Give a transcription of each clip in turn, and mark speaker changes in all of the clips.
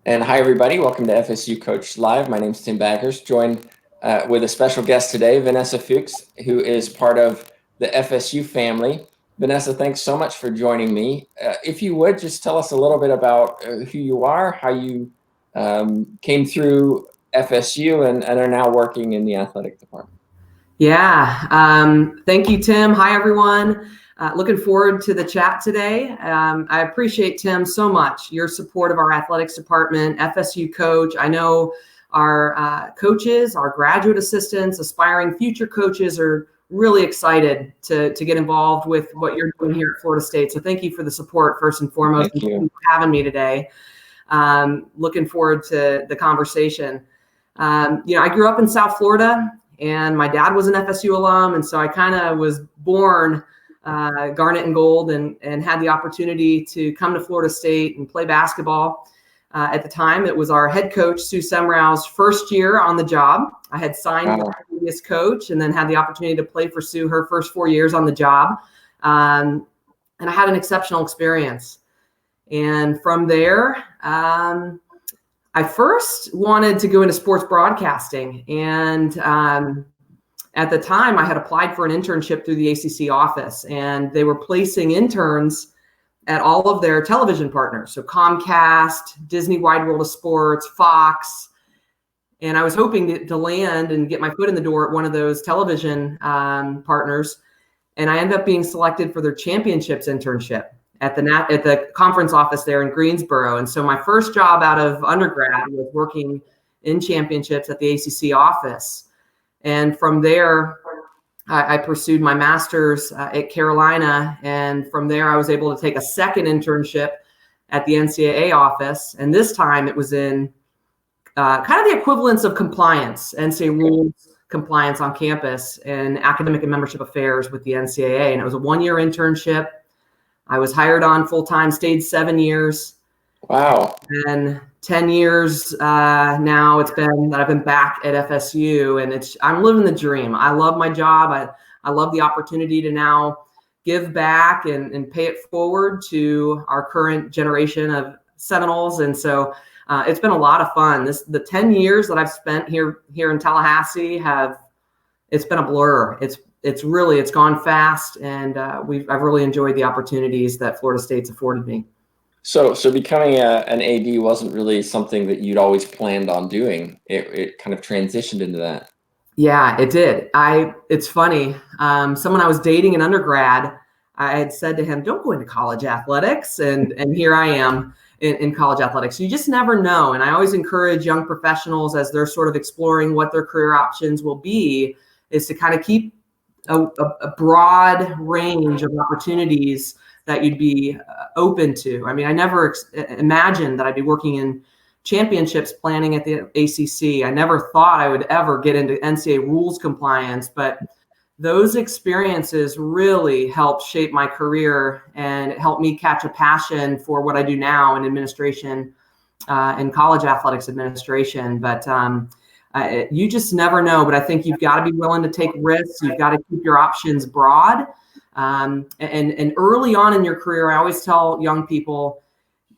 Speaker 1: And hi, everybody. Welcome to FSU Coach Live. My name is Tim Baggers, joined with a special guest today, Vanessa Fuchs, who is part of the FSU family. Vanessa, thanks so much for joining me. If you would, just tell us a little bit about who you are, how you came through FSU and are now working in the athletic department.
Speaker 2: Yeah. Thank you, Tim. Hi, everyone. Looking forward to the chat today. I appreciate, Tim, so much, your support of our athletics department, FSU Coach. I know our coaches, our graduate assistants, aspiring future coaches are really excited to get involved with what you're doing here at Florida State. So thank you for the support, first and foremost.
Speaker 1: Thank you
Speaker 2: for having me today. Looking forward to the conversation. I grew up in South Florida, and my dad was an FSU alum, and so I kind of was born garnet and gold and had the opportunity to come to Florida State and play basketball. At the time, it was our head coach, Sue Semrau's first year on the job. I had signed with the previous coach and then had the opportunity to play for Sue her first 4 years on the job. And I had an exceptional experience. And from there, I first wanted to go into sports broadcasting. And at the time, I had applied for an internship through the ACC office, and they were placing interns at all of their television partners. So Comcast, Disney Wide World of Sports, Fox. And I was hoping to land and get my foot in the door at one of those television partners. And I ended up being selected for their championships internship at the conference office there in Greensboro. And so my first job out of undergrad was working in championships at the ACC office. And from there, I pursued my master's at Carolina. And from there, I was able to take a second internship at the NCAA office. And this time it was in kind of the equivalence of compliance, NCAA rules compliance on campus and academic and membership affairs with the NCAA. And it was a 1-year internship. I was hired on full-time, stayed 7 years.
Speaker 1: Wow.
Speaker 2: And 10 years now it's been that I've been back at FSU, and I'm living the dream. I love my job. I love the opportunity to now give back and pay it forward to our current generation of Seminoles. And so it's been a lot of fun. The 10 years that I've spent here in Tallahassee it's been a blur. It's gone fast, and I've really enjoyed the opportunities that Florida State's afforded me.
Speaker 1: So becoming an AD wasn't really something that you'd always planned on doing. It kind of transitioned into that.
Speaker 2: Yeah, it did. It's funny. Someone I was dating in undergrad, I had said to him, "Don't go into college athletics," and here I am in college athletics. You just never know. And I always encourage young professionals, as they're sort of exploring what their career options will be, is to kind of keep a broad range of opportunities that you'd be open to. I mean, I never imagined that I'd be working in championships planning at the ACC. I never thought I would ever get into NCAA rules compliance, but those experiences really helped shape my career, and it helped me catch a passion for what I do now in administration, in college athletics administration. But you just never know. But I think you've got to be willing to take risks. You've got to keep your options broad. And early on in your career, I always tell young people,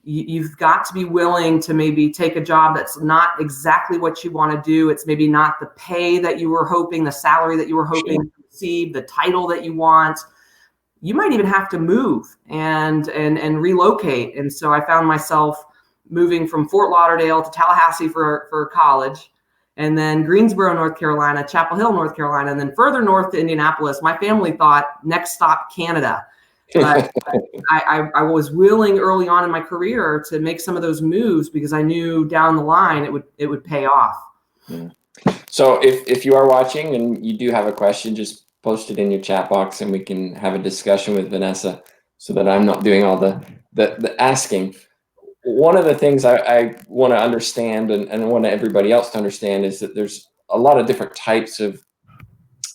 Speaker 2: you've got to be willing to maybe take a job that's not exactly what you want to do. It's maybe not the pay that you were hoping, the salary that you were hoping to receive, the title that you want. You might even have to move and relocate. And so I found myself moving from Fort Lauderdale to Tallahassee for college, and then Greensboro, North Carolina, Chapel Hill, North Carolina, and then further north to Indianapolis. My family thought next stop, Canada. But I was willing early on in my career to make some of those moves because I knew down the line it would pay off.
Speaker 1: Yeah. So if you are watching and you do have a question, just post it in your chat box and we can have a discussion with Vanessa so that I'm not doing all the asking. One of the things I want to understand and want everybody else to understand is that there's a lot of different types of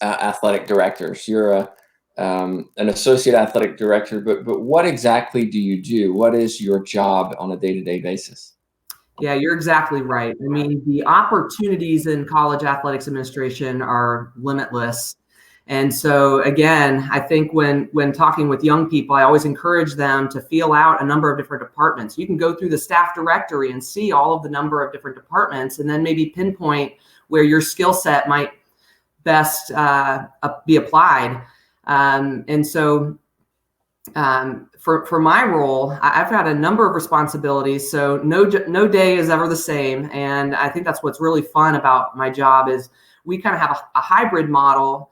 Speaker 1: athletic directors. You're an associate athletic director, but what exactly do you do? What is your job on a day-to-day basis?
Speaker 2: Yeah, you're exactly right. I mean, the opportunities in college athletics administration are limitless. And so again, I think when talking with young people, I always encourage them to feel out a number of different departments. You can go through the staff directory and see all of the number of different departments, and then maybe pinpoint where your skill set might best be applied. And so for my role, I've had a number of responsibilities. So no day is ever the same. And I think that's what's really fun about my job is we kind of have a hybrid model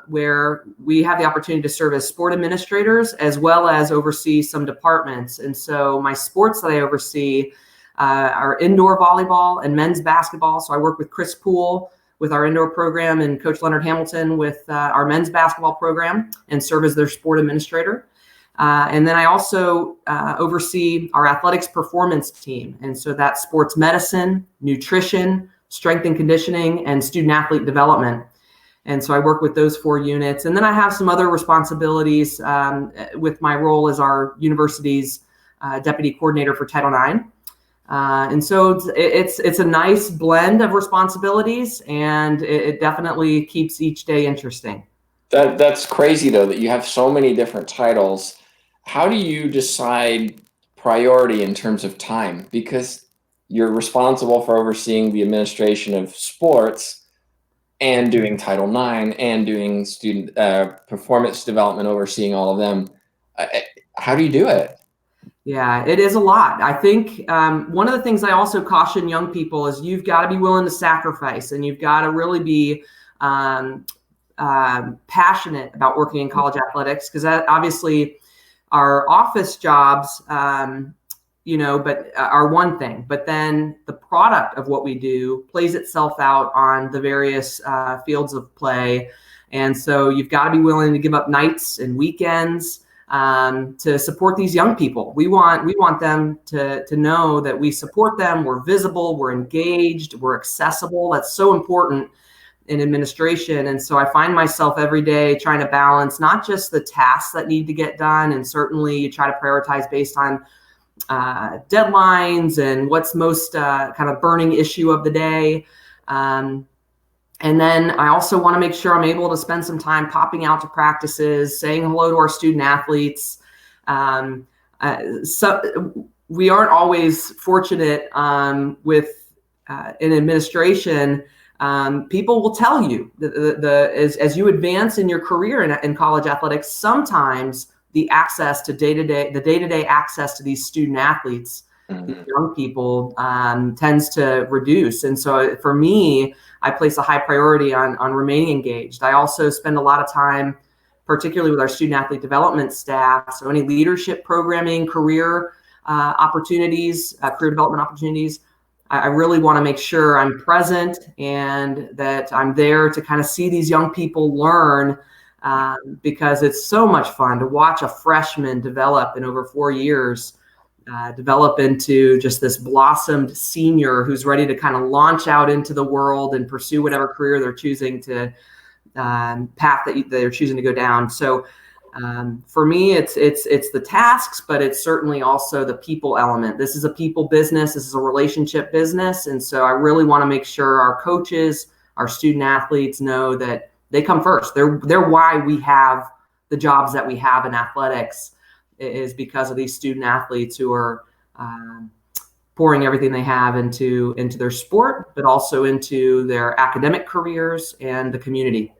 Speaker 2: where we have the opportunity to serve as sport administrators as well as oversee some departments. And so my sports that I oversee are indoor volleyball and men's basketball. So I work with Chris Poole with our indoor program and Coach Leonard Hamilton with our men's basketball program and serve as their sport administrator. And then I also oversee our athletics performance team. And so that's sports medicine, nutrition, strength and conditioning, and student athlete development. And so I work with those 4 units. And then I have some other responsibilities with my role as our university's deputy coordinator for Title IX. And so it's a nice blend of responsibilities, and it definitely keeps each day interesting.
Speaker 1: That's crazy, though, that you have so many different titles. How do you decide priority in terms of time? Because you're responsible for overseeing the administration of sports and doing Title IX and doing student performance development, overseeing all of them. How do you do it?
Speaker 2: Yeah, it is a lot. I think one of the things I also caution young people is you've got to be willing to sacrifice, and you've got to really be passionate about working in college athletics, because obviously our office jobs, but are one thing, but then the product of what we do plays itself out on the various fields of play. And so you've got to be willing to give up nights and weekends to support these young people. We want them to know that we support them. We're visible, we're engaged, we're accessible. That's so important in administration. And so I find myself every day trying to balance not just the tasks that need to get done, and certainly you try to prioritize based on deadlines and what's most kind of burning issue of the day. And then I also want to make sure I'm able to spend some time popping out to practices, saying hello to our student athletes. So we aren't always fortunate with in administration. People will tell you as you advance in your career in college athletics, sometimes the access to day-to-day access to these student athletes, these young people, tends to reduce. And so for me, I place a high priority on remaining engaged. I also spend a lot of time, particularly with our student athlete development staff. So any leadership programming, career opportunities, career development opportunities, I really want to make sure I'm present and that I'm there to kind of see these young people learn, because it's so much fun to watch a freshman develop in over 4 years, develop into just this blossomed senior who's ready to kind of launch out into the world and pursue whatever career they're choosing to path that they're choosing to go down. So for me, it's the tasks, but it's certainly also the people element. This is a people business. This is a relationship business. And so I really want to make sure our coaches, our student athletes know that they come first. They're why we have the jobs that we have in athletics, is because of these student athletes who are pouring everything they have into their sport, but also into their academic careers and the community.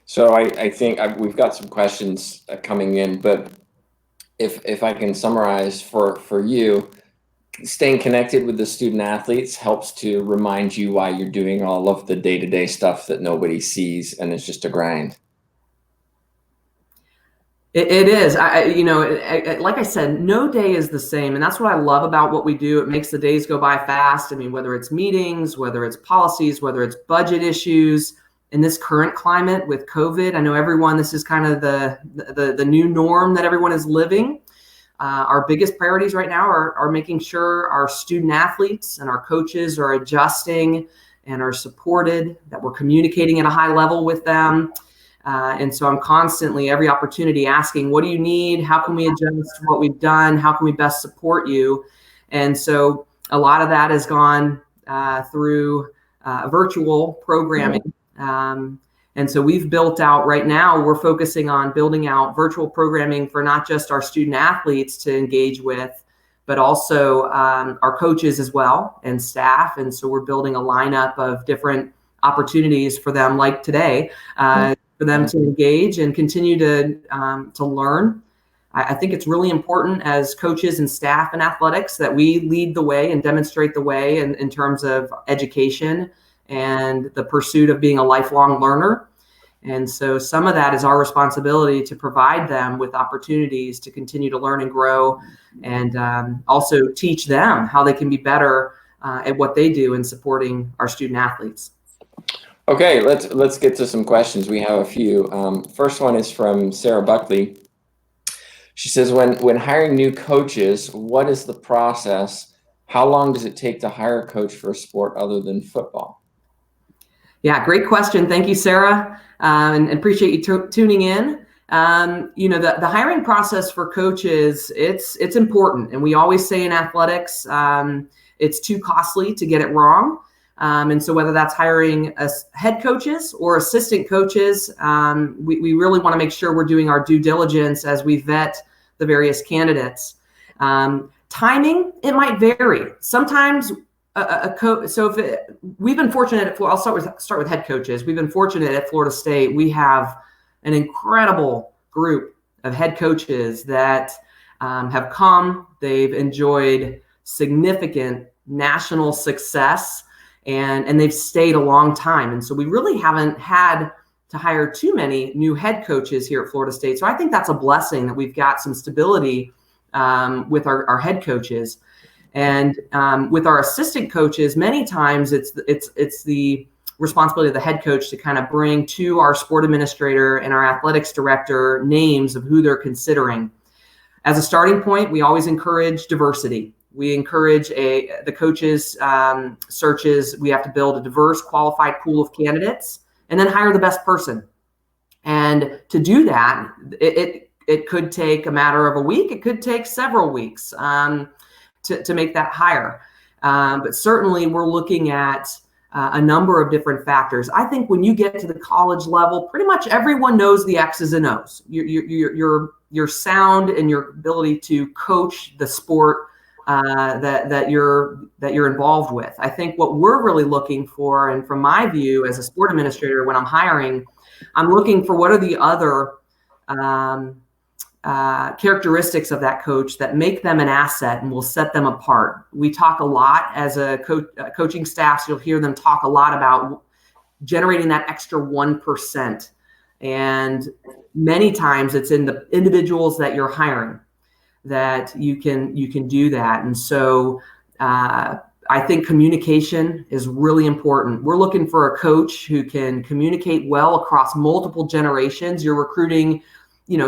Speaker 1: So I think we've got some questions coming in, but if I can summarize for you, staying connected with the student athletes helps to remind you why you're doing all of the day-to-day stuff that nobody sees and it's just a grind.
Speaker 2: It is. Like I said, no day is the same. And that's what I love about what we do. It makes the days go by fast. I mean, whether it's meetings, whether it's policies, whether it's budget issues, in this current climate with COVID, I know this is kind of the new norm that everyone is living. Our biggest priorities right now are making sure our student athletes and our coaches are adjusting and are supported, that we're communicating at a high level with them. And so I'm constantly, every opportunity, asking, what do you need? How can we adjust what we've done? How can we best support you? And so a lot of that has gone through virtual programming. And And so we've built out right now, we're focusing on building out virtual programming for not just our student athletes to engage with, but also our coaches as well and staff. And so we're building a lineup of different opportunities for them, like today, for them to engage and continue to learn. I think it's really important as coaches and staff in athletics that we lead the way and demonstrate the way in terms of education and the pursuit of being a lifelong learner. And so some of that is our responsibility to provide them with opportunities to continue to learn and grow, and also teach them how they can be better at what they do in supporting our student athletes.
Speaker 1: Okay, let's get to some questions. We have a few. First one is from Sarah Buckley. She says, when hiring new coaches, what is the process? How long does it take to hire a coach for a sport other than football?
Speaker 2: Yeah, great question. Thank you, Sarah, and appreciate you tuning in. The hiring process for coaches, it's important. And we always say in athletics, it's too costly to get it wrong. And so whether that's hiring head coaches or assistant coaches, we really want to make sure we're doing our due diligence as we vet the various candidates. Timing, it might vary. Sometimes we've been fortunate I'll start with head coaches. We've been fortunate at Florida State. We have an incredible group of head coaches that have come. They've enjoyed significant national success, and they've stayed a long time. And so we really haven't had to hire too many new head coaches here at Florida State. So I think that's a blessing that we've got some stability with our head coaches. And with our assistant coaches, many times it's the responsibility of the head coach to kind of bring to our sport administrator and our athletics director names of who they're considering. As a starting point, we always encourage diversity. We encourage the coaches searches. We have to build a diverse, qualified pool of candidates and then hire the best person. And to do that, it could take a matter of a week. It could take several weeks to make that hire. But certainly we're looking at a number of different factors. I think when you get to the college level, pretty much everyone knows the X's and O's. Your sound and your ability to coach the sport that you're involved with. I think what we're really looking for, and from my view as a sport administrator, when I'm hiring, I'm looking for what are the other characteristics of that coach that make them an asset and will set them apart. We talk a lot as a coaching staff. So you'll hear them talk a lot about generating that extra 1%. And many times it's in the individuals that you're hiring that you can do that. And so I think communication is really important. We're looking for a coach who can communicate well across multiple generations. You're recruiting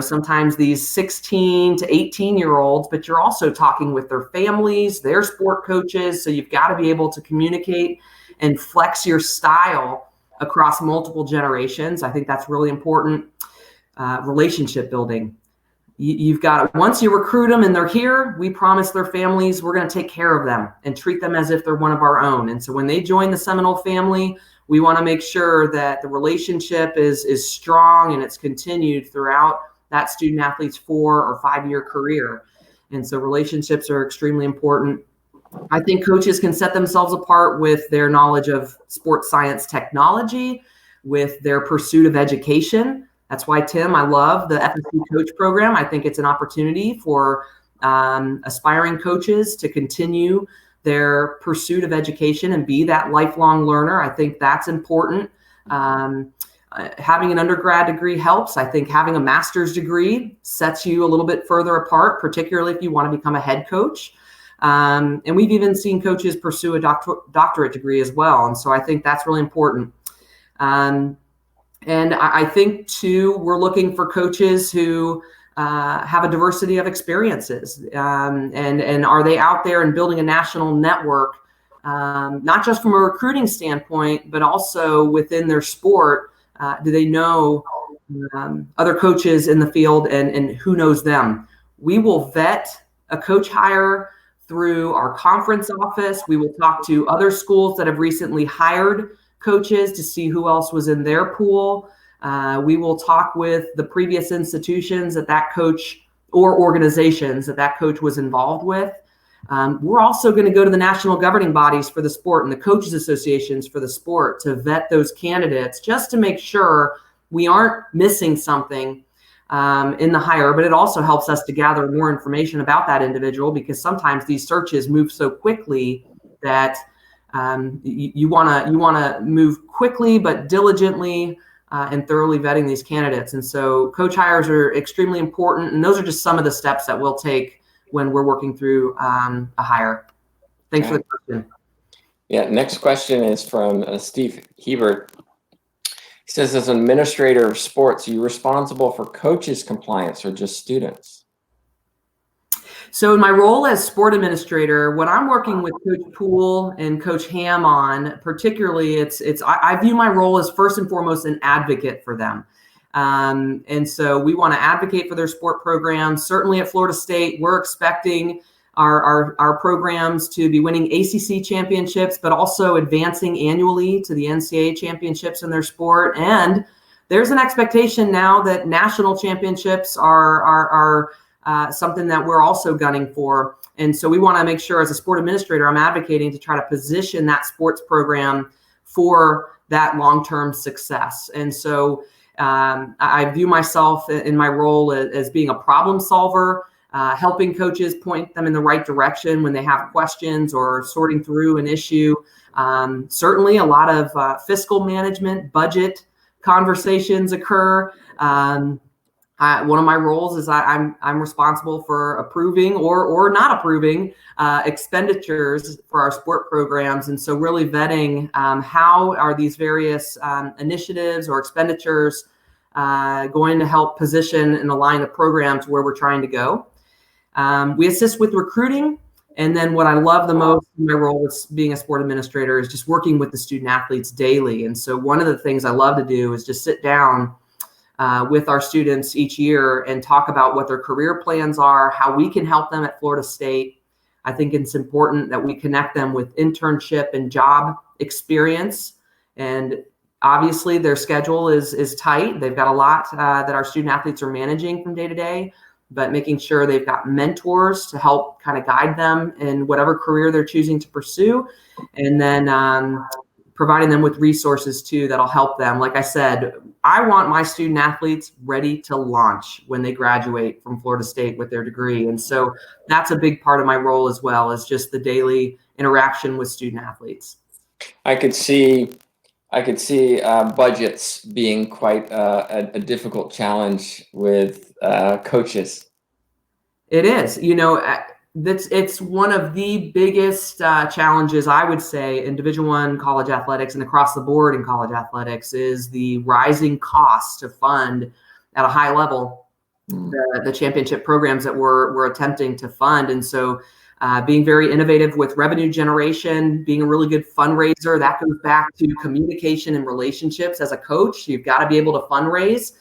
Speaker 2: sometimes these 16 to 18-year-olds, but you're also talking with their families, their sport coaches. So you've got to be able to communicate and flex your style across multiple generations. I think that's really important. Relationship building. You've got, once you recruit them and they're here, we promise their families we're going to take care of them and treat them as if they're one of our own. And so when they join the Seminole family, we want to make sure that the relationship is strong and it's continued throughout that student athlete's 4 or 5 year career. And so relationships are extremely important. I think coaches can set themselves apart with their knowledge of sports science technology, with their pursuit of education. That's why, Tim, I love the FSU coach program. I think it's an opportunity for aspiring coaches to continue their pursuit of education and be that lifelong learner. I think that's important. Having an undergrad degree helps. I think having a master's degree sets you a little bit further apart, particularly if you want to become a head coach. And we've even seen coaches pursue a doctorate degree as well. And so I think that's really important. And I think, too, we're looking for coaches who have a diversity of experiences. And are they out there and building a national network, not just from a recruiting standpoint, but also within their sport? Do they know other coaches in the field and who knows them? We will vet a coach hire through our conference office. We will talk to other schools that have recently hired coaches to see who else was in their pool. We will talk with the previous institutions that coach or organizations that coach was involved with. We're also going to go to the national governing bodies for the sport and the coaches associations for the sport to vet those candidates, just to make sure we aren't missing something in the hire. But it also helps us to gather more information about that individual, because sometimes these searches move so quickly that you want to move quickly but diligently and thoroughly vetting these candidates. And so coach hires are extremely important, and those are just some of the steps that we'll take when we're working through a hire. Thanks for the question.
Speaker 1: Yeah, next question is from Steve Hebert. He says, as an administrator of sports, are you responsible for coaches' compliance or just students?
Speaker 2: So in my role as sport administrator, when I'm working with Coach Poole and Coach Ham on, particularly, I view my role as first and foremost an advocate for them. And so we want to advocate for their sport programs. Certainly at Florida State, we're expecting our programs to be winning ACC championships, but also advancing annually to the NCAA championships in their sport. And there's an expectation now that national championships are something that we're also gunning for. And so we want to make sure, as a sport administrator, I'm advocating to try to position that sports program for that long-term success. And so I view myself in my role as being a problem solver, helping coaches point them in the right direction when they have questions or sorting through an issue. Certainly a lot of fiscal management, budget conversations occur. One of my roles is I'm responsible for approving or not approving expenditures for our sport programs. And so really vetting how are these various initiatives or expenditures going to help position and align the programs where we're trying to go. We assist with recruiting. And then what I love the most in my role as being a sport administrator is just working with the student athletes daily. And so one of the things I love to do is just sit down with our students each year and talk about what their career plans are, how we can help them at Florida State. I think it's important that we connect them with internship and job experience. And obviously their schedule is tight. They've got a lot that our student athletes are managing from day to day, but making sure they've got mentors to help kind of guide them in whatever career they're choosing to pursue. And then providing them with resources too that'll help them. Like I said, I want my student athletes ready to launch when they graduate from Florida State with their degree. And so that's a big part of my role as well, as just the daily interaction with student athletes.
Speaker 1: I could see budgets being quite a difficult challenge with coaches.
Speaker 2: It is, it's one of the biggest challenges, I would say, in Division I college athletics and across the board in college athletics, is the rising cost to fund at a high level the championship programs that we're attempting to fund. And so being very innovative with revenue generation, being a really good fundraiser, that goes back to communication and relationships. As a coach, you've got to be able to fundraise.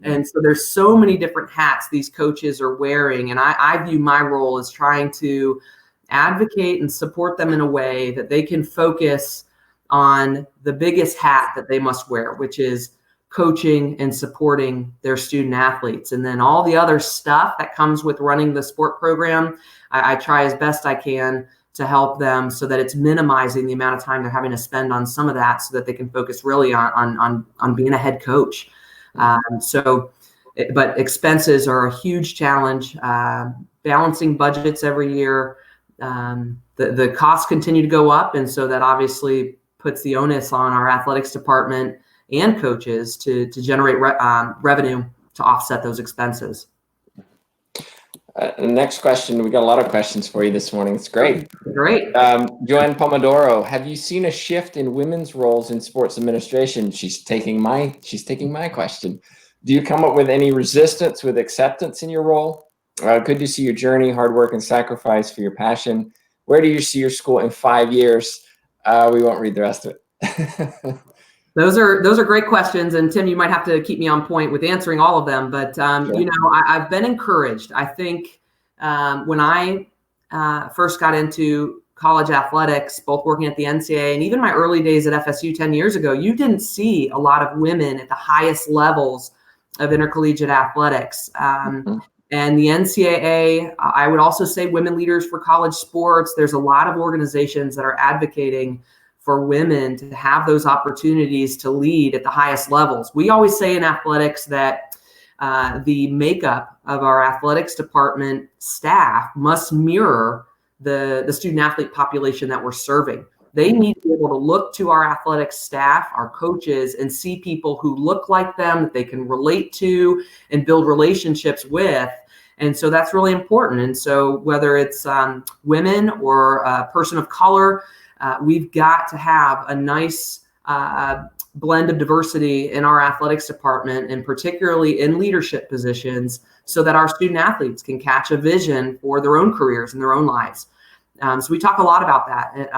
Speaker 2: And so there's so many different hats these coaches are wearing. And I view my role as trying to advocate and support them in a way that they can focus on the biggest hat that they must wear, which is coaching and supporting their student athletes. And then all the other stuff that comes with running the sport program, I try as best I can to help them so that it's minimizing the amount of time they're having to spend on some of that, so that they can focus really on being a head coach. But expenses are a huge challenge. Balancing budgets every year, the costs continue to go up, and so that obviously puts the onus on our athletics department and coaches to generate revenue to offset those expenses.
Speaker 1: The next question, we got a lot of questions for you this morning. It's great.
Speaker 2: Great.
Speaker 1: Joanne Pomodoro, have you seen a shift in women's roles in sports administration? She's taking my question. Do you come up with any resistance with acceptance in your role? Good to see your journey, hard work, and sacrifice for your passion. Where do you see your school in 5 years? We won't read the rest of it.
Speaker 2: Those are great questions, and Tim, you might have to keep me on point with answering all of them. But sure. I've been encouraged. I think when I first got into college athletics, both working at the NCAA and even my early days at FSU 10 years ago, you didn't see a lot of women at the highest levels of intercollegiate athletics. And the NCAA, I would also say Women Leaders for College Sports. There's a lot of organizations that are advocating for women to have those opportunities to lead at the highest levels. We always say in athletics that the makeup of our athletics department staff must mirror the student athlete population that we're serving. They need to be able to look to our athletics staff, our coaches, and see people who look like them, that they can relate to and build relationships with. And so that's really important. And so whether it's women or a person of color, we've got to have a nice blend of diversity in our athletics department, and particularly in leadership positions, so that our student athletes can catch a vision for their own careers and their own lives. So we talk a lot about that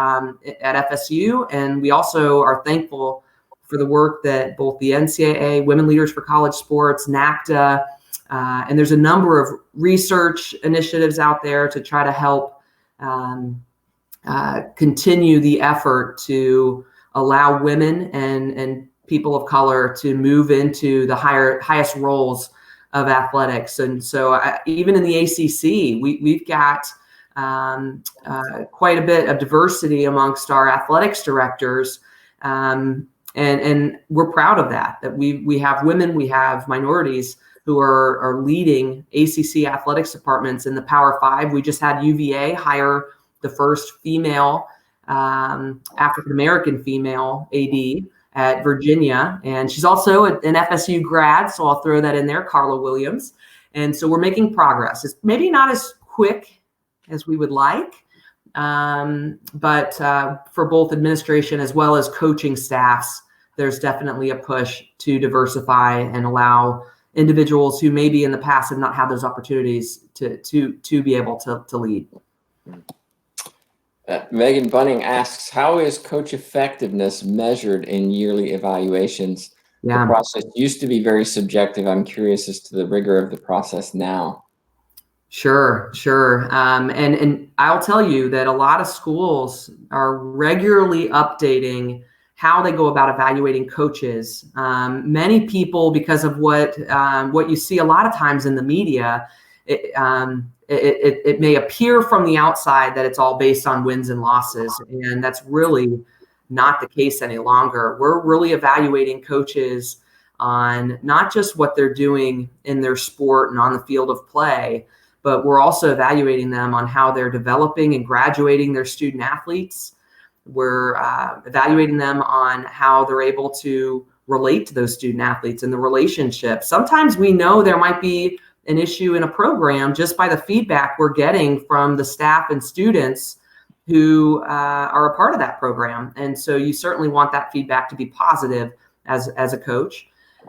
Speaker 2: at FSU, and we also are thankful for the work that both the NCAA, Women Leaders for College Sports, NACDA, and there's a number of research initiatives out there to try to help continue the effort to allow women and people of color to move into the highest roles of athletics. And so even in the ACC, we've got quite a bit of diversity amongst our athletics directors. And we're proud of that we have women, we have minorities who are leading ACC athletics departments in the Power Five. We just had UVA hire the first female African-American female AD at Virginia. And she's also an FSU grad, so I'll throw that in there, Carla Williams. And so we're making progress. It's maybe not as quick as we would like, but for both administration as well as coaching staffs, there's definitely a push to diversify and allow individuals who maybe in the past have not had those opportunities to be able to lead.
Speaker 1: Megan Bunning asks, how is coach effectiveness measured in yearly evaluations?
Speaker 2: Yeah.
Speaker 1: The process used to be very subjective. I'm curious as to the rigor of the process now.
Speaker 2: Sure. And I'll tell you that a lot of schools are regularly updating how they go about evaluating coaches. Many people, because of what you see a lot of times in the media, it may appear from the outside that it's all based on wins and losses, and that's really not the case any longer. We're really evaluating coaches on not just what they're doing in their sport and on the field of play, but we're also evaluating them on how they're developing and graduating their student athletes. We're evaluating them on how they're able to relate to those student athletes and the relationship. Sometimes we know there might be an issue in a program just by the feedback we're getting from the staff and students who are a part of that program. And so you certainly want that feedback to be positive as a coach.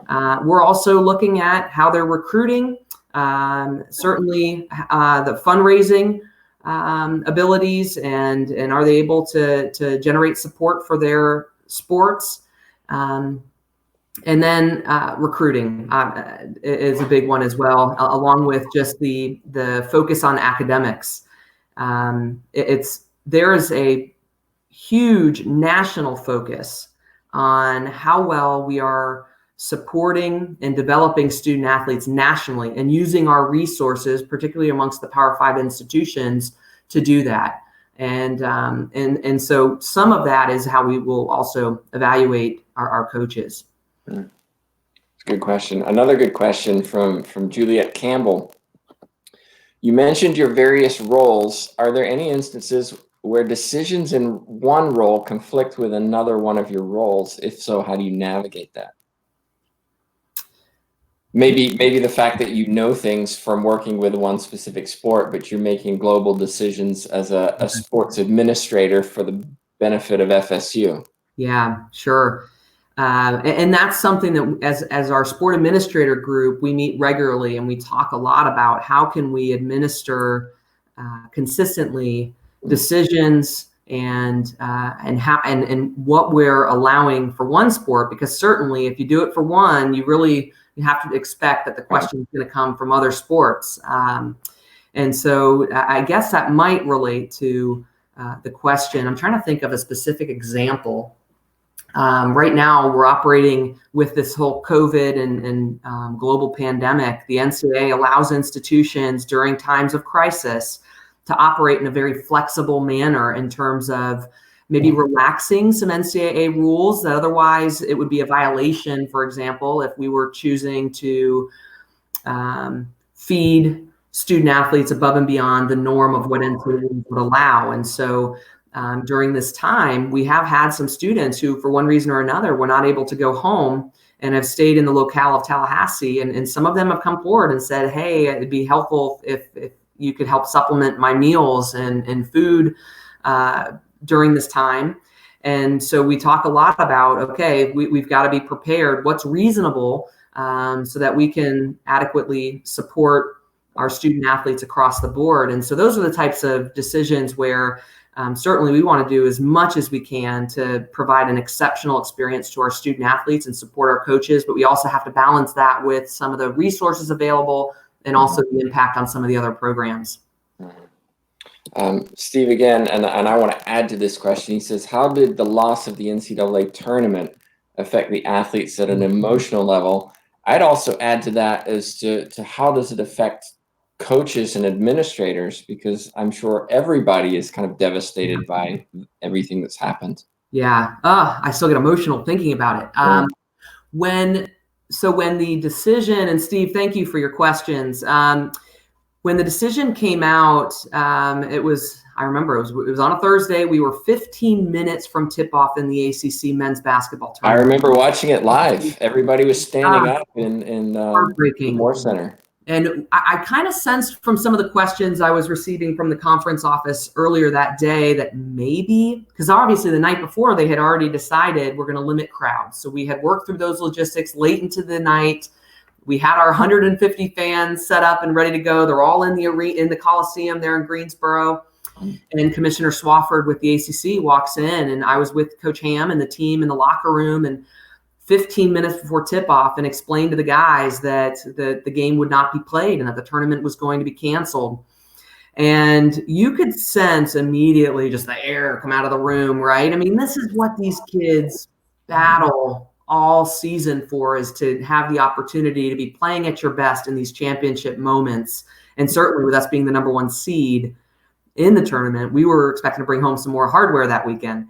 Speaker 2: We're also looking at how they're recruiting, certainly the fundraising abilities, and are they able to generate support for their sports. And then recruiting is a big one as well, along with just the focus on academics. There is a huge national focus on how well we are supporting and developing student athletes nationally, and using our resources, particularly amongst the Power Five institutions, to do that. And so some of that is how we will also evaluate our coaches.
Speaker 1: It's a good question. Another good question from Juliet Campbell. You mentioned your various roles. Are there any instances where decisions in one role conflict with another one of your roles? If so, how do you navigate that? Maybe the fact that you know things from working with one specific sport, but you're making global decisions as a sports administrator for the benefit of FSU.
Speaker 2: Yeah, sure. And that's something that as our sport administrator group, we meet regularly, and we talk a lot about how can we administer consistently decisions and how and what we're allowing for one sport, because certainly if you do it for one, you have to expect that the question is going to come from other sports. And so I guess that might relate to the question. I'm trying to think of a specific example. Right now, we're operating with this whole COVID and global pandemic. The NCAA allows institutions during times of crisis to operate in a very flexible manner in terms of maybe relaxing some NCAA rules that otherwise it would be a violation, for example, if we were choosing to feed student athletes above and beyond the norm of what NCAA would allow. And so during this time, we have had some students who, for one reason or another, were not able to go home and have stayed in the locale of Tallahassee. And some of them have come forward and said, hey, it'd be helpful if you could help supplement my meals and food during this time. And so we talk a lot about, okay, we've got to be prepared. What's reasonable so that we can adequately support our student athletes across the board. And so those are the types of decisions where certainly we want to do as much as we can to provide an exceptional experience to our student athletes and support our coaches, but we also have to balance that with some of the resources available and also the impact on some of the other programs.
Speaker 1: Steve, again, and I want to add to this question. He says, how did the loss of the NCAA tournament affect the athletes at an emotional level? I'd also add to that as to how does it affect coaches and administrators, because I'm sure everybody is kind of devastated by everything that's happened.
Speaker 2: Yeah. I still get emotional thinking about it. When the decision, and Steve, thank you for your questions. When the decision came out, I remember it was on a Thursday. We were 15 minutes from tip-off in the ACC men's basketball tournament.
Speaker 1: I remember watching it live. Everybody was standing up in the Moore Center.
Speaker 2: And I kind of sensed from some of the questions I was receiving from the conference office earlier that day that maybe, because obviously the night before they had already decided we're going to limit crowds. So we had worked through those logistics late into the night. We had our 150 fans set up and ready to go. They're all in the arena, in the Coliseum there in Greensboro. And Commissioner Swafford with the ACC walks in, and I was with Coach Ham and the team in the locker room, and 15 minutes before tip-off, and explained to the guys that the game would not be played and that the tournament was going to be canceled. And you could sense immediately just the air come out of the room, right? I mean, this is what these kids battle all season for, is to have the opportunity to be playing at your best in these championship moments. And certainly with us being the number one seed in the tournament, we were expecting to bring home some more hardware that weekend.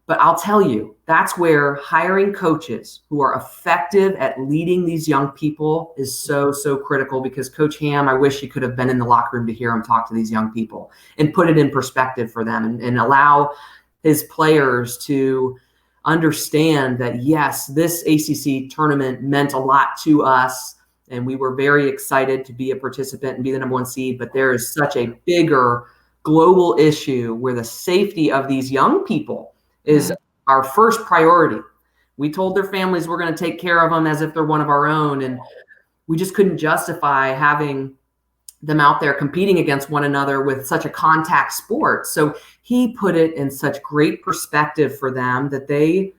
Speaker 2: But I'll tell you, that's where hiring coaches who are effective at leading these young people is so, so critical, because Coach Ham, I wish he could have been in the locker room to hear him talk to these young people and put it in perspective for them and allow his players to understand that, yes, this ACC tournament meant a lot to us, and we were very excited to be a participant and be the number one seed, but there is such a bigger global issue where the safety of these young people is our first priority. We told their families we're going to take care of them as if they're one of our own, and we just couldn't justify having them out there competing against one another with such a contact sport. So he put it in such great perspective for them that they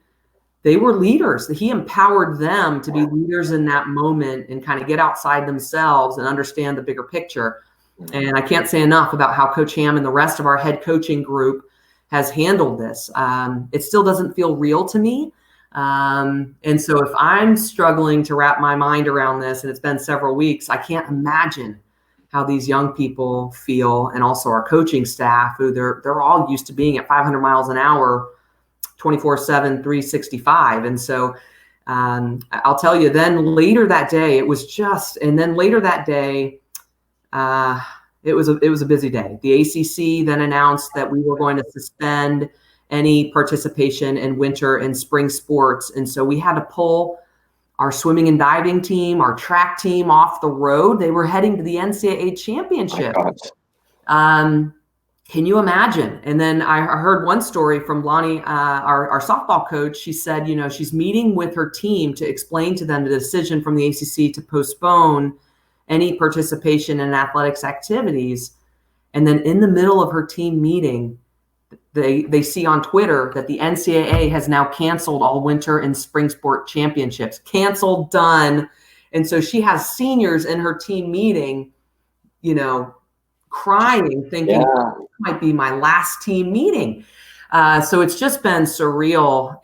Speaker 2: were leaders. He empowered them to be leaders in that moment and kind of get outside themselves and understand the bigger picture. And I can't say enough about how Coach Ham and the rest of our head coaching group has handled this. It still doesn't feel real to me. And so if I'm struggling to wrap my mind around this, and it's been several weeks, I can't imagine how these young people feel, and also our coaching staff, who they're all used to being at 500 miles an hour, 24/7, 365. And so I'll tell you, then later that day, it was a busy day. The ACC then announced that we were going to suspend any participation in winter and spring sports. And so we had to pull our swimming and diving team, our track team off the road. They were heading to the NCAA championship. Can you imagine? And then I heard one story from Lonnie, our softball coach. She said, she's meeting with her team to explain to them the decision from the ACC to postpone any participation in athletics activities. And then in the middle of her team meeting, they see on Twitter that the NCAA has now canceled all winter and spring sport championships. Canceled, done. And so she has seniors in her team meeting, crying, thinking this might be my last team meeting. So it's just been surreal.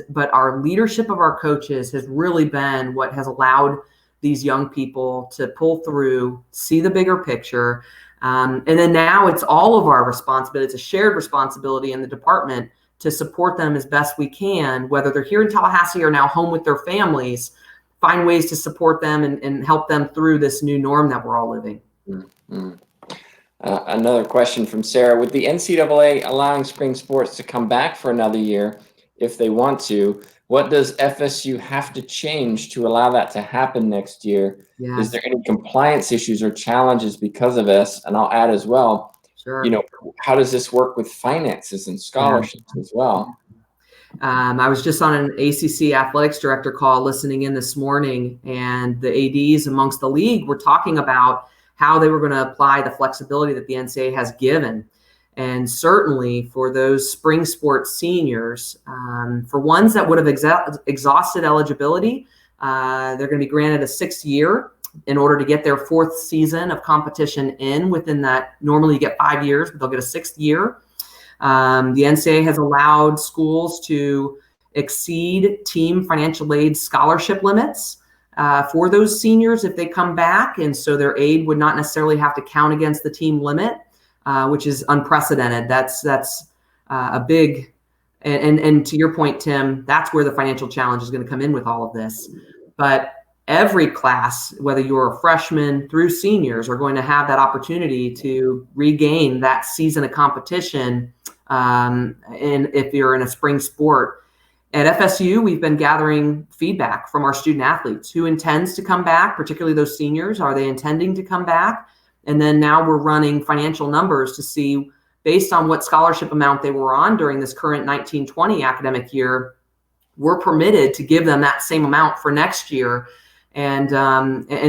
Speaker 2: But our leadership of our coaches has really been what has allowed these young people to pull through, see the bigger picture. And then now it's all of our responsibility. It's a shared responsibility in the department to support them as best we can, whether they're here in Tallahassee or now home with their families, find ways to support them and help them through this new norm that we're all living.
Speaker 1: Mm-hmm. Another question from Sarah. With the NCAA allowing spring sports to come back for another year, if they want to, what does FSU have to change to allow that to happen next year?
Speaker 2: Yes.
Speaker 1: Is there any compliance issues or challenges because of this? And I'll add as well,
Speaker 2: sure.
Speaker 1: How does this work with finances and scholarships as well?
Speaker 2: I was just on an ACC athletics director call listening in this morning, and the ADs amongst the league were talking about how they were going to apply the flexibility that the NCAA has given. And certainly for those spring sports seniors, for ones that would have exhausted eligibility, they're going to be granted a 6th year in order to get their 4th season of competition in within that. Normally you get 5 years, but they'll get a 6th year. The NCAA has allowed schools to exceed team financial aid scholarship limits for those seniors if they come back. And so their aid would not necessarily have to count against the team limit, which is unprecedented. That's a big, and to your point, Tim, that's where the financial challenge is going to come in with all of this. But every class, whether you're a freshman through seniors, are going to have that opportunity to regain that season of competition. And if you're in a spring sport at FSU, we've been gathering feedback from our student athletes. Who intends to come back, particularly those seniors? Are they intending to come back? And then now we're running financial numbers to see, based on what scholarship amount they were on during this current 19-20 academic year, we're permitted to give them that same amount for next year. And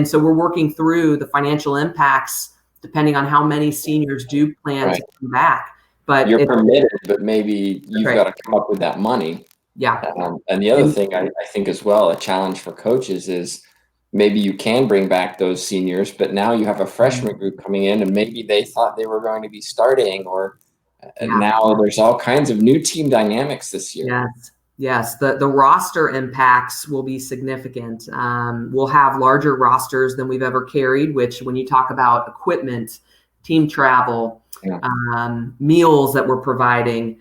Speaker 2: so we're working through the financial impacts depending on how many seniors do plan to come back. But
Speaker 1: you're permitted, but maybe you've got to come up with that money.
Speaker 2: Yeah.
Speaker 1: And the other thing I think as well, a challenge for coaches is maybe you can bring back those seniors, but now you have a freshman group coming in and maybe they thought they were going to be starting, or now there's all kinds of new team dynamics this year.
Speaker 2: Yes. The roster impacts will be significant. We'll have larger rosters than we've ever carried, which when you talk about equipment, team travel, meals that we're providing,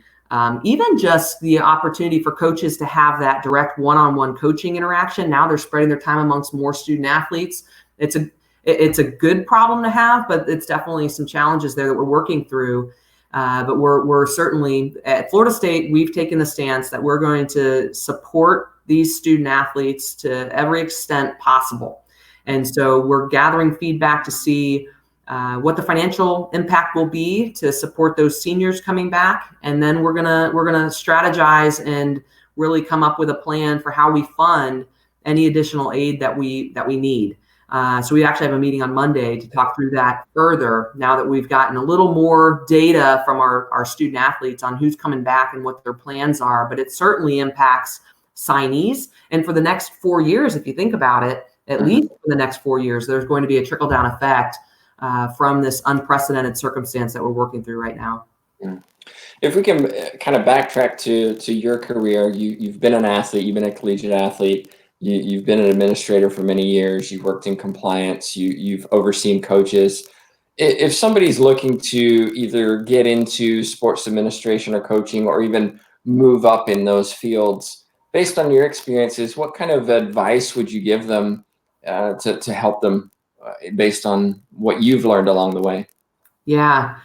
Speaker 2: even just the opportunity for coaches to have that direct one-on-one coaching interaction. Now they're spreading their time amongst more student athletes. It's a good problem to have, but it's definitely some challenges there that we're working through. But we're certainly at Florida State, we've taken the stance that we're going to support these student athletes to every extent possible. And so we're gathering feedback to see what the financial impact will be to support those seniors coming back. And then we're gonna strategize and really come up with a plan for how we fund any additional aid that we need. So we actually have a meeting on Monday to talk through that further, now that we've gotten a little more data from our student athletes on who's coming back and what their plans are. But it certainly impacts signees. And for the next 4 years, if you think about it, at least for the next 4 years, there's going to be a trickle-down effect from this unprecedented circumstance that we're working through right now.
Speaker 1: If we can kind of backtrack to your career, you've been an athlete, you've been a collegiate athlete. You've been an administrator for many years. You've worked in compliance. You've overseen coaches. If somebody's looking to either get into sports administration or coaching, or even move up in those fields, based on your experiences, what kind of advice would you give them to help them based on what you've learned along the way?
Speaker 2: Yeah,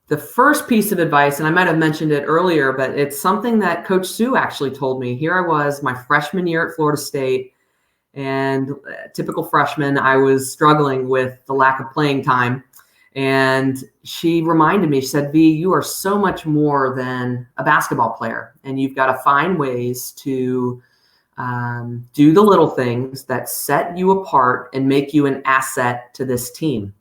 Speaker 2: the first piece of advice, and I might have mentioned it earlier, but it's something that Coach Sue actually told me. Here I was, my freshman year at Florida State, and typical freshman, I was struggling with the lack of playing time. And she reminded me, she said, V, you are so much more than a basketball player, and you've got to find ways to do the little things that set you apart and make you an asset to this team.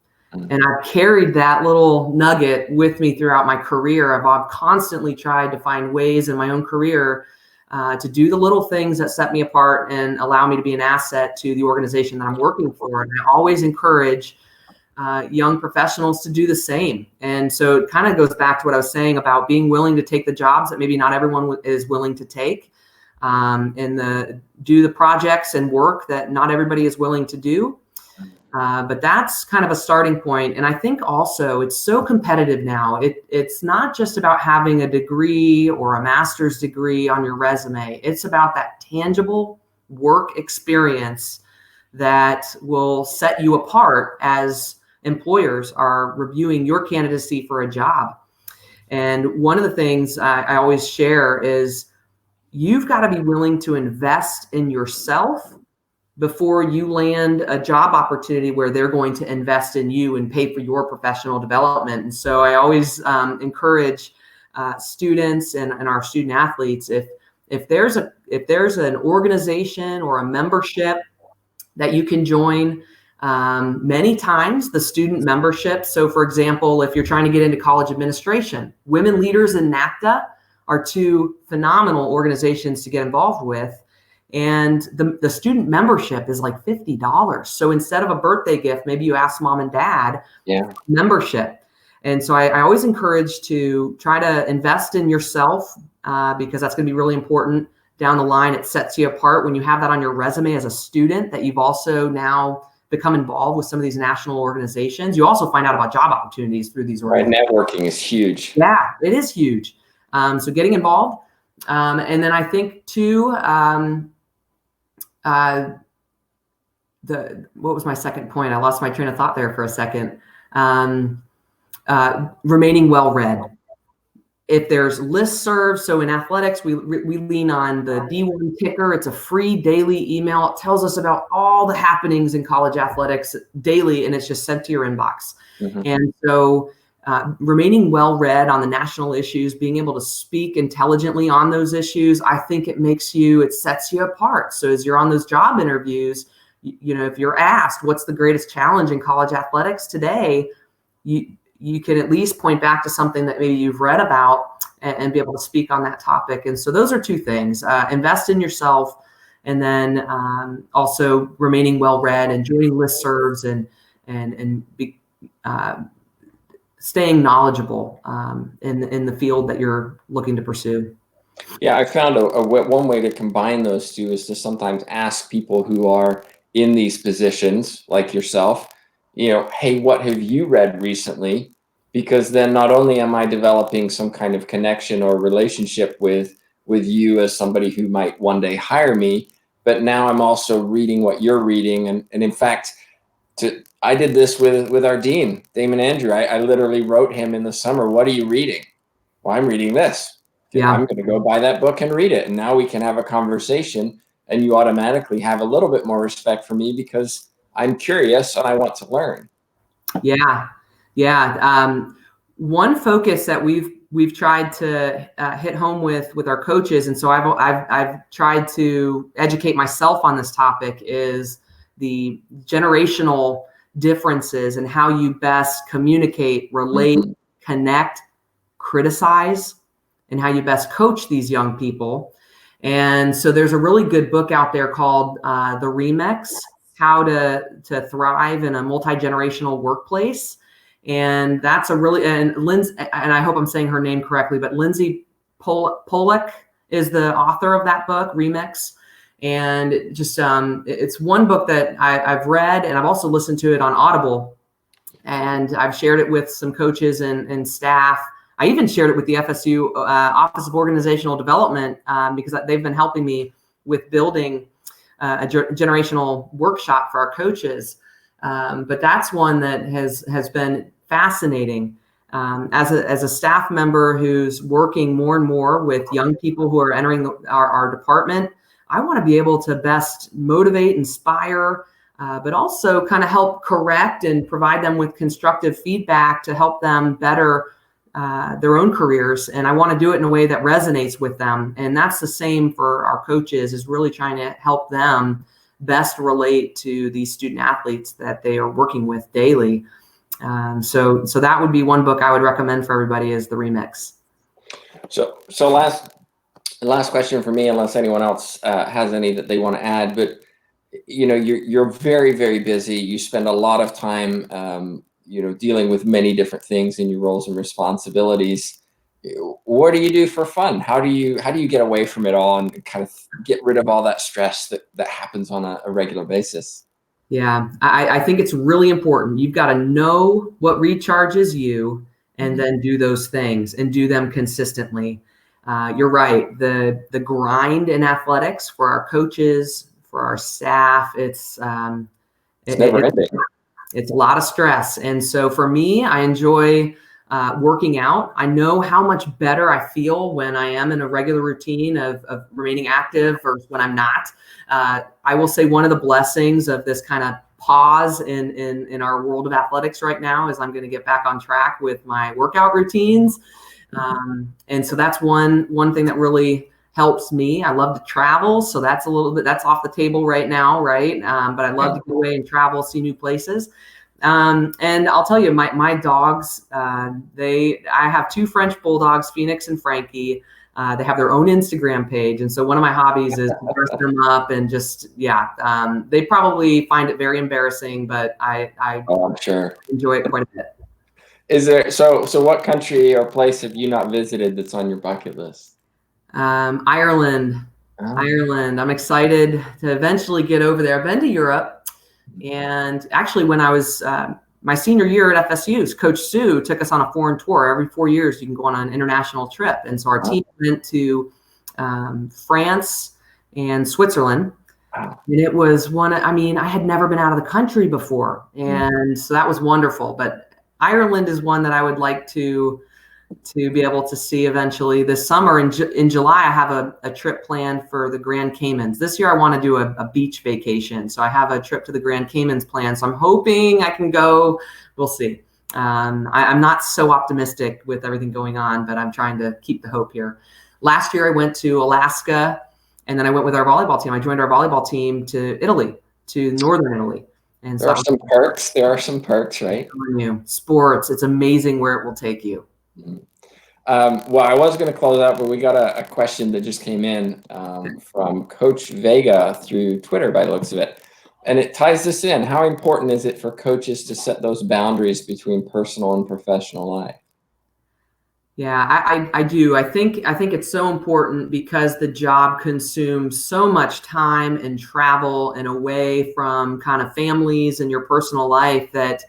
Speaker 2: And I've carried that little nugget with me throughout my career. I've constantly tried to find ways in my own career to do the little things that set me apart and allow me to be an asset to the organization that I'm working for. And I always encourage young professionals to do the same. And so it kind of goes back to what I was saying about being willing to take the jobs that maybe not everyone is willing to take, and do the projects and work that not everybody is willing to do. But that's kind of a starting point. And I think also it's so competitive now. It's not just about having a degree or a master's degree on your resume. It's about that tangible work experience that will set you apart as employers are reviewing your candidacy for a job. And one of the things I always share is you've got to be willing to invest in yourself before you land a job opportunity where they're going to invest in you and pay for your professional development. And so I always encourage students and our student athletes, if there's an organization or a membership that you can join, many times the student membership. So for example, if you're trying to get into college administration, Women Leaders in NACDA are two phenomenal organizations to get involved with. And the student membership is like $50. So instead of a birthday gift, maybe you ask mom and dad, membership. And so I always encourage to try to invest in yourself, because that's going to be really important down the line. It sets you apart when you have that on your resume as a student, that you've also now become involved with some of these national organizations. You also find out about job opportunities through these organizations.
Speaker 1: Right, networking is huge.
Speaker 2: Yeah, it is huge. So getting involved. And then I think too, what was my second point? I lost my train of thought there for a second. Remaining well-read. If there's listservs, so in athletics, we lean on the D1 Ticker. It's a free daily email. It tells us about all the happenings in college athletics daily, and it's just sent to your inbox. Mm-hmm. And so remaining well-read on the national issues, being able to speak intelligently on those issues, I think it sets you apart. So as you're on those job interviews, if you're asked, what's the greatest challenge in college athletics today, you can at least point back to something that maybe you've read about and be able to speak on that topic. And so those are two things: invest in yourself, and then also remaining well-read and joining listservs and staying knowledgeable in the field that you're looking to pursue.
Speaker 1: Yeah, I found one way to combine those two is to sometimes ask people who are in these positions, like yourself, hey, what have you read recently? Because then not only am I developing some kind of connection or relationship with you as somebody who might one day hire me, but now I'm also reading what you're reading. And in fact, I did this with our dean, Damon Andrew. I literally wrote him in the summer, what are you reading? Well, I'm reading this. Yeah. I'm going to go buy that book and read it. And now we can have a conversation, and you automatically have a little bit more respect for me because I'm curious and I want to learn.
Speaker 2: Yeah. One focus that we've tried to hit home with our coaches, and so I've tried to educate myself on this topic, is the generational differences and how you best communicate, relate, mm-hmm. connect, criticize, and how you best coach these young people. And so there's a really good book out there called The Remix: How to Thrive in a Multi-Generational Workplace. And that's and I hope I'm saying her name correctly, but Lindsay Pollock is the author of that book, Remix. And it's one book that I've read, and I've also listened to it on Audible, and I've shared it with some coaches and staff. I even shared it with the FSU Office of Organizational Development, because they've been helping me with building a generational workshop for our coaches. But that's one that has been fascinating. As a staff member who's working more and more with young people who are entering our department, I want to be able to best motivate, inspire, but also kind of help correct and provide them with constructive feedback to help them better their own careers. And I want to do it in a way that resonates with them. And that's the same for our coaches, is really trying to help them best relate to these student athletes that they are working with daily. So that would be one book I would recommend for everybody, is The Remix.
Speaker 1: So last question for me, unless anyone else has any that they want to add, but you're very, very busy. You spend a lot of time, dealing with many different things in your roles and responsibilities. What do you do for fun? How do you get away from it all and kind of get rid of all that stress that happens on a regular basis?
Speaker 2: Yeah, I think it's really important. You've got to know what recharges you and then do those things and do them consistently. You're right. The grind in athletics for our coaches, for our staff,
Speaker 1: It's never ending.
Speaker 2: it's a lot of stress. And so for me, I enjoy working out. I know how much better I feel when I am in a regular routine of remaining active versus when I'm not. I will say one of the blessings of this kind of pause in our world of athletics right now is I'm going to get back on track with my workout routines. And so that's one thing that really helps me. I love to travel. So that's that's off the table right now. Right. But I love to go away and travel, see new places. And I'll tell you, my dogs, I have two French bulldogs, Phoenix and Frankie. They have their own Instagram page. And so one of my hobbies is to dress them up and they probably find it very embarrassing, but I'm
Speaker 1: sure.
Speaker 2: enjoy it quite a bit.
Speaker 1: Is there, so what country or place have you not visited that's on your bucket list?
Speaker 2: Ireland. Ireland. I'm excited to eventually get over there. I've been to Europe. And actually, when I was my senior year at FSU, Coach Sue took us on a foreign tour. Every 4 years, you can go on an international trip. And so our team went to France and Switzerland. And it was I had never been out of the country before. And so that was wonderful. But Ireland is one that I would like to be able to see eventually this summer. In July, I have a trip planned for the Grand Caymans. This year, I want to do a beach vacation. So I have a trip to the Grand Caymans planned. So I'm hoping I can go. We'll see. I'm not so optimistic with everything going on, but I'm trying to keep the hope here. Last year, I went to Alaska, and then I went with our volleyball team. I joined our volleyball team to Italy, to northern Italy. And
Speaker 1: there are some perks. There are some perks, right?
Speaker 2: Sports. It's amazing where it will take you.
Speaker 1: Well, I was going to close out, but we got a question that just came in from Coach Vega through Twitter by the looks of it. And it ties this in. How important is it for coaches to set those boundaries between personal and professional life?
Speaker 2: Yeah, I do. I think it's so important because the job consumes so much time and travel and away from kind of families and your personal life that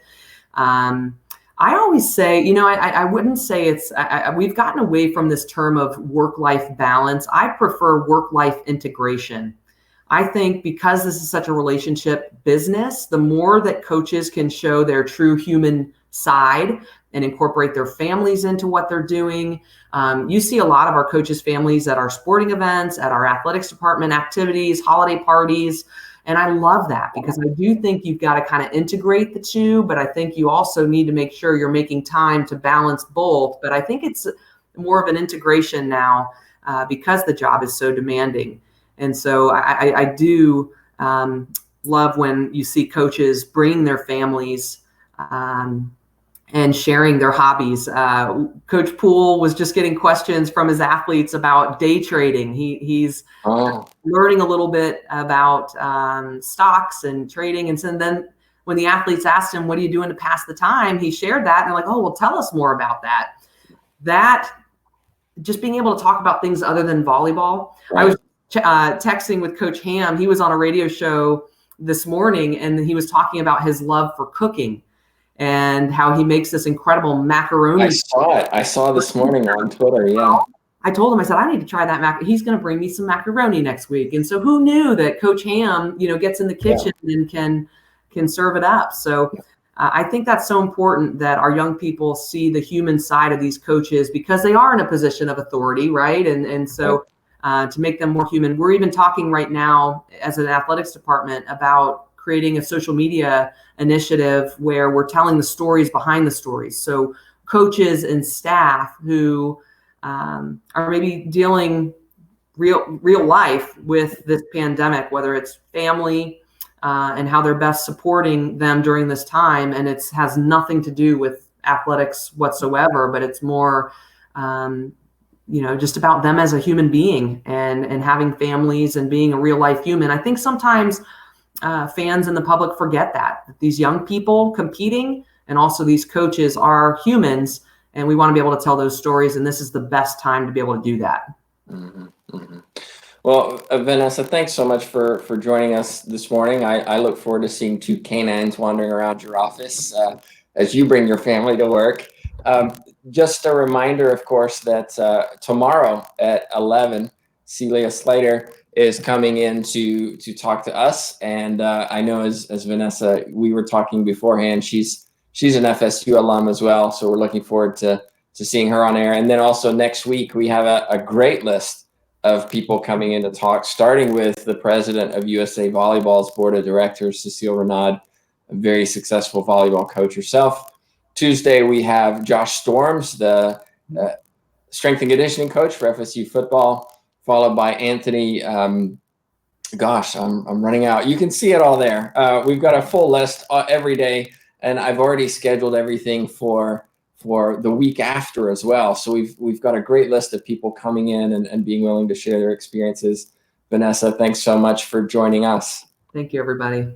Speaker 2: I always say, I wouldn't say we've gotten away from this term of work-life balance. I prefer work-life integration. I think because this is such a relationship business, the more that coaches can show their true human side and incorporate their families into what they're doing. You see a lot of our coaches' families at our sporting events, at our athletics department activities, holiday parties. And I love that because I do think you've got to kind of integrate the two, but I think you also need to make sure you're making time to balance both. But I think it's more of an integration now because the job is so demanding. And so I do love when you see coaches bringing their families and sharing their hobbies. Coach Poole was just getting questions from his athletes about day trading. He's learning a little bit about stocks and trading. And so then when the athletes asked him, what are you doing to pass the time? He shared that. And they're like, oh, well, tell us more about that. That just being able to talk about things other than volleyball. Right. I was texting with Coach Ham. He was on a radio show this morning, and he was talking about his love for cooking and how he makes this incredible macaroni.
Speaker 1: I saw it. I saw this morning on Twitter. Yeah.
Speaker 2: I told him, I said, I need to try that he's going to bring me some macaroni next week. And so who knew that Coach Ham, gets in the kitchen and can serve it up. So I think that's so important that our young people see the human side of these coaches because they are in a position of authority, right? And so to make them more human, we're even talking right now as an athletics department about creating a social media initiative where we're telling the stories behind the stories. So coaches and staff who are maybe dealing real life with this pandemic, whether it's family and how they're best supporting them during this time. And it has nothing to do with athletics whatsoever, but it's more, just about them as a human being and having families and being a real life human. I think sometimes fans and the public forget that these young people competing and also these coaches are humans, and we want to be able to tell those stories. And this is the best time to be able to do that.
Speaker 1: Mm-hmm, mm-hmm. Well, Vanessa, thanks so much for joining us this morning. I look forward to seeing two canines wandering around your office as you bring your family to work. Just a reminder, of course, that tomorrow at 11, Celia Slater is coming in to talk to us. And I know as Vanessa, we were talking beforehand, she's an FSU alum as well. So we're looking forward to seeing her on air. And then also next week, we have a great list of people coming in to talk, starting with the president of USA Volleyball's board of directors, Cecile Renaud, a very successful volleyball coach herself. Tuesday, we have Josh Storms, the strength and conditioning coach for FSU football, followed by Anthony. Gosh, I'm running out. You can see it all there. We've got a full list every day, and I've already scheduled everything for the week after as well. So we've got a great list of people coming in and being willing to share their experiences. Vanessa, thanks so much for joining us.
Speaker 2: Thank you, everybody.